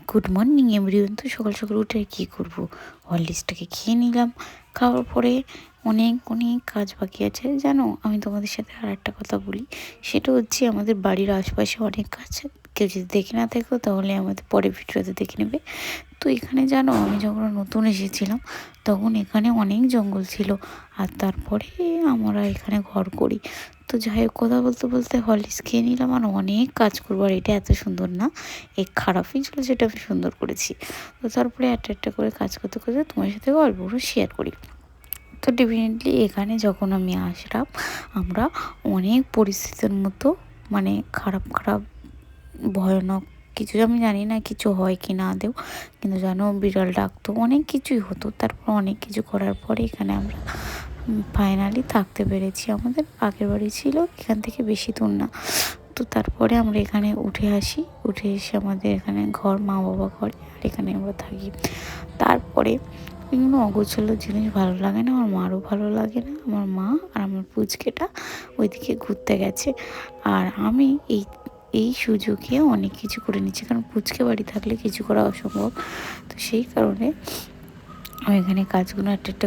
Good morning everyone. তো সকাল সকাল উঠে আর কী করবো, হরলিক্সটাকে খেয়ে নিলাম। খাওয়ার পরে অনেক অনেক কাজ বাকি আছে। জানো, আমি তোমাদের সাথে আর একটা কথা বলি, সেটা হচ্ছে আমাদের বাড়ির আশপাশে অনেক গাছ। কেউ যদি দেখে না থাকো তাহলে আমাদের পরে ভিডিওতে দেখে নেবে। তো এখানে জানো, আমি যখন নতুন এসেছিলাম তখন এখানে অনেক জঙ্গল ছিল, আর তারপরে আমরা এখানে ঘর করি। তো যাই হোক, কথা বলতে বলতে হরলিক্স খেয়ে নিলাম, আর অনেক কাজ করবো। আর এটা এত সুন্দর না, এই খারাপই ছিল যেটা আমি সুন্দর করেছি। তো তারপরে একটা একটা করে কাজ করতে করতে তোমার সাথে গল্পগুলো শেয়ার করি। তো ডেফিনেটলি এখানে যখন আমি আসলাম, আমরা অনেক পরিস্থিতির মতো, মানে খারাপ খারাপ ভয়ানক কিছু, আমি জানি না কিছু হয় কি না দেও, কিন্তু জানো বিড়াল ডাকতো, অনেক কিছুই হতো। তারপর অনেক কিছু করার পরে এখানে আমরা ফাইনালি থাকতে পেরেছি। আমাদের আগের বাড়ি ছিল এখান থেকে বেশি দূর না। তো তারপরে আমরা এখানে উঠে আসি, উঠে এসে আমাদের এখানে ঘর, মা বাবা করে, আর এখানে আমরা থাকি। তারপরে এগুলো অগোছালো জিনিস ভালো লাগে না, আমার মারও ভালো লাগে না। আমার মা আর আমার পুচকেটা ওইদিকে ঘুরতে গেছে, আর আমি এই সুযোগে অনেক কিছু করে নিচ্ছি, কারণ পুচকে বাড়ি থাকলে কিছু করা অসম্ভব। তো সেই কারণে আমি এখানে কাজগুলো একটা একটা